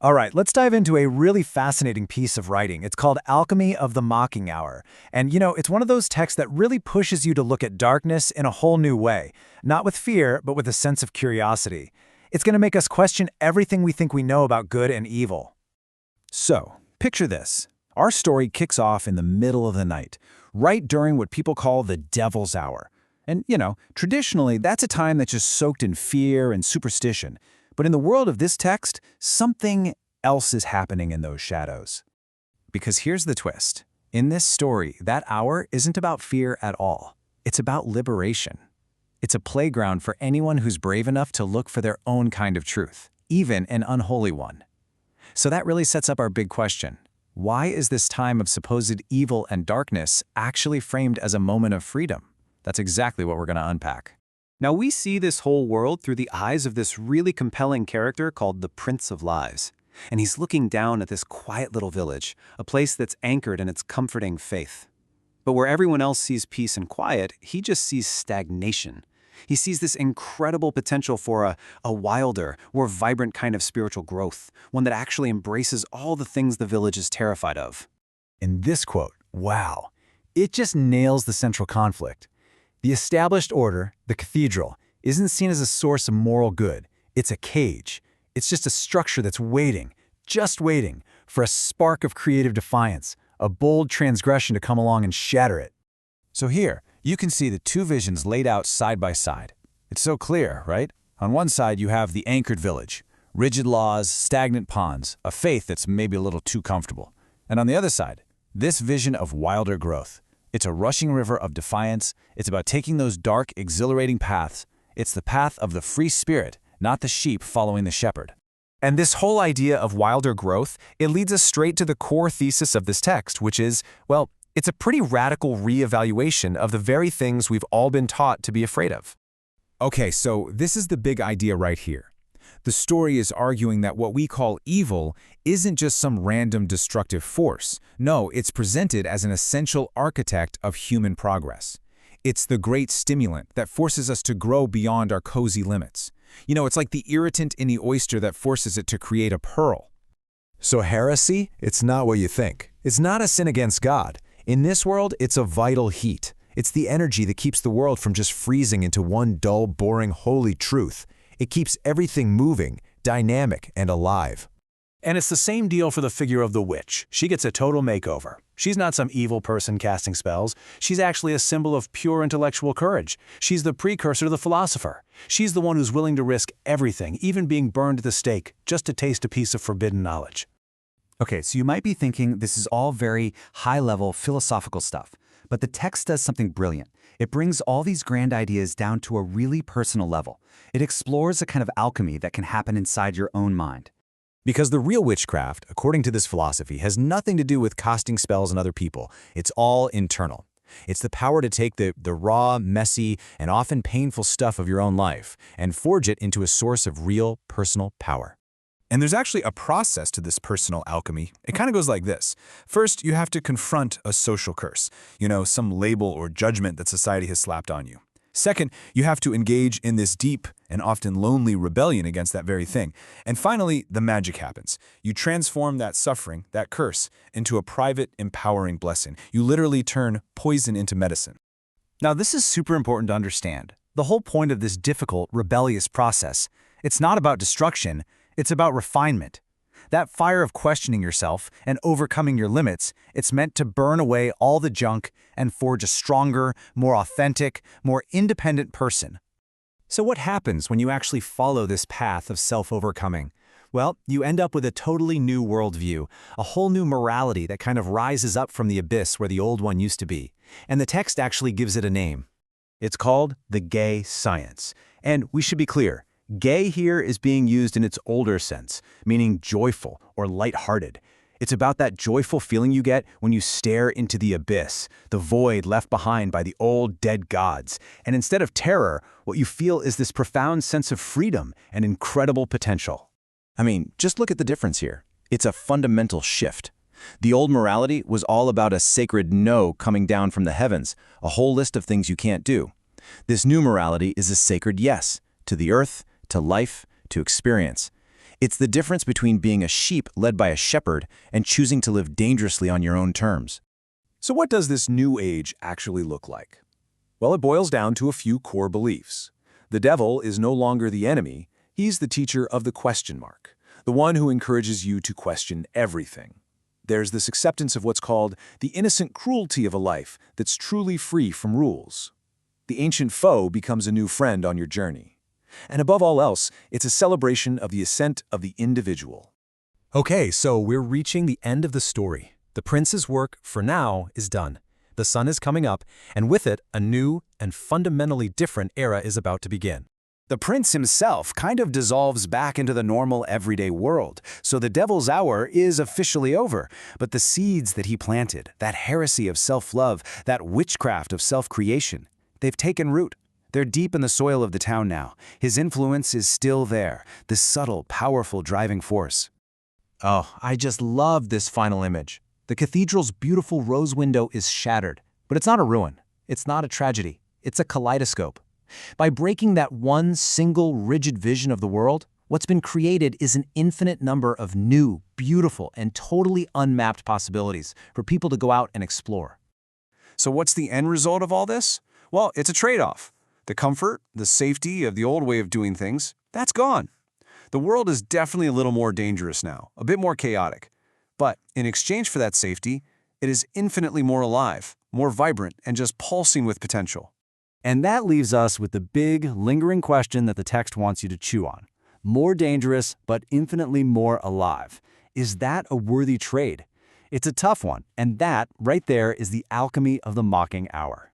All right, let's dive into a really fascinating piece of writing. It's called Alchemy of the Mocking Hour. And it's one of those texts that really pushes you to look at darkness in a whole new way, not with fear, but with a sense of curiosity. It's going to make us question everything we think we know about good and evil. So, picture this. Our story kicks off in the middle of the night, right during what people call the devil's hour. And, traditionally, that's a time that's just soaked in fear and superstition. But in the world of this text, something else is happening in those shadows. Because here's the twist. In this story, that hour isn't about fear at all. It's about liberation. It's a playground for anyone who's brave enough to look for their own kind of truth, even an unholy one. So that really sets up our big question. Why is this time of supposed evil and darkness actually framed as a moment of freedom? That's exactly what we're going to unpack. Now we see this whole world through the eyes of this really compelling character called the Prince of Lives. And he's looking down at this quiet little village, a place that's anchored in its comforting faith. But where everyone else sees peace and quiet, he just sees stagnation. He sees this incredible potential for a wilder, more vibrant kind of spiritual growth, one that actually embraces all the things the village is terrified of. In this quote, wow, it just nails the central conflict. The established order, the cathedral, isn't seen as a source of moral good. It's a cage. It's just a structure that's waiting, just waiting, for a spark of creative defiance, a bold transgression to come along and shatter it. So here, you can see the two visions laid out side by side. It's so clear, right? On one side, you have the anchored village, rigid laws, stagnant ponds, a faith that's maybe a little too comfortable. And on the other side, this vision of wilder growth. It's a rushing river of defiance. It's about taking those dark, exhilarating paths. It's the path of the free spirit, not the sheep following the shepherd. And this whole idea of wilder growth, it leads us straight to the core thesis of this text, which is, well, it's a pretty radical reevaluation of the very things we've all been taught to be afraid of. Okay, so this is the big idea right here. The story is arguing that what we call evil isn't just some random destructive force. No, it's presented as an essential architect of human progress. It's the great stimulant that forces us to grow beyond our cozy limits. It's like the irritant in the oyster that forces it to create a pearl. So heresy, it's not what you think. It's not a sin against God. In this world, it's a vital heat. It's the energy that keeps the world from just freezing into one dull, boring, holy truth. It keeps everything moving, dynamic, and alive. And it's the same deal for the figure of the witch. She gets a total makeover. She's not some evil person casting spells. She's actually a symbol of pure intellectual courage. She's the precursor to the philosopher. She's the one who's willing to risk everything, even being burned at the stake, just to taste a piece of forbidden knowledge. Okay, so you might be thinking this is all very high-level philosophical stuff, but the text does something brilliant. It brings all these grand ideas down to a really personal level. It explores a kind of alchemy that can happen inside your own mind. Because the real witchcraft, according to this philosophy, has nothing to do with casting spells on other people. It's all internal. It's the power to take the raw, messy, and often painful stuff of your own life and forge it into a source of real, personal power. And there's actually a process to this personal alchemy. It kind of goes like this. First, you have to confront a social curse, some label or judgment that society has slapped on you. Second, you have to engage in this deep and often lonely rebellion against that very thing. And finally, the magic happens. You transform that suffering, that curse, into a private, empowering blessing. You literally turn poison into medicine. Now, this is super important to understand. The whole point of this difficult, rebellious process, it's not about destruction, it's about refinement. That fire of questioning yourself and overcoming your limits, it's meant to burn away all the junk and forge a stronger, more authentic, more independent person. So what happens when you actually follow this path of self-overcoming? Well, you end up with a totally new worldview, a whole new morality that kind of rises up from the abyss where the old one used to be. And the text actually gives it a name. It's called the gay science. And we should be clear. Gay here is being used in its older sense, meaning joyful or lighthearted. It's about that joyful feeling you get when you stare into the abyss, the void left behind by the old dead gods. And instead of terror, what you feel is this profound sense of freedom and incredible potential. I mean, just look at the difference here. It's a fundamental shift. The old morality was all about a sacred no coming down from the heavens, a whole list of things you can't do. This new morality is a sacred yes, to the earth, to life, to experience. It's the difference between being a sheep led by a shepherd and choosing to live dangerously on your own terms. So what does this new age actually look like? Well, it boils down to a few core beliefs. The devil is no longer the enemy, he's the teacher of the question mark, the one who encourages you to question everything. There's this acceptance of what's called the innocent cruelty of a life that's truly free from rules. The ancient foe becomes a new friend on your journey. And above all else, it's a celebration of the ascent of the individual. Okay, so we're reaching the end of the story. The prince's work, for now, is done. The sun is coming up, and with it, a new and fundamentally different era is about to begin. The prince himself kind of dissolves back into the normal everyday world, so the devil's hour is officially over. But the seeds that he planted, that heresy of self-love, that witchcraft of self-creation, they've taken root. They're deep in the soil of the town now. His influence is still there, this subtle, powerful driving force. Oh, I just love this final image. The cathedral's beautiful rose window is shattered, but it's not a ruin. It's not a tragedy. It's a kaleidoscope. By breaking that one single rigid vision of the world, what's been created is an infinite number of new, beautiful, and totally unmapped possibilities for people to go out and explore. So what's the end result of all this? Well, it's a trade-off. The comfort, the safety of the old way of doing things, that's gone. The world is definitely a little more dangerous now, a bit more chaotic. But in exchange for that safety, it is infinitely more alive, more vibrant, and just pulsing with potential. And that leaves us with the big, lingering question that the text wants you to chew on. More dangerous, but infinitely more alive. Is that a worthy trade? It's a tough one, and that, right there, is the alchemy of the mocking hour.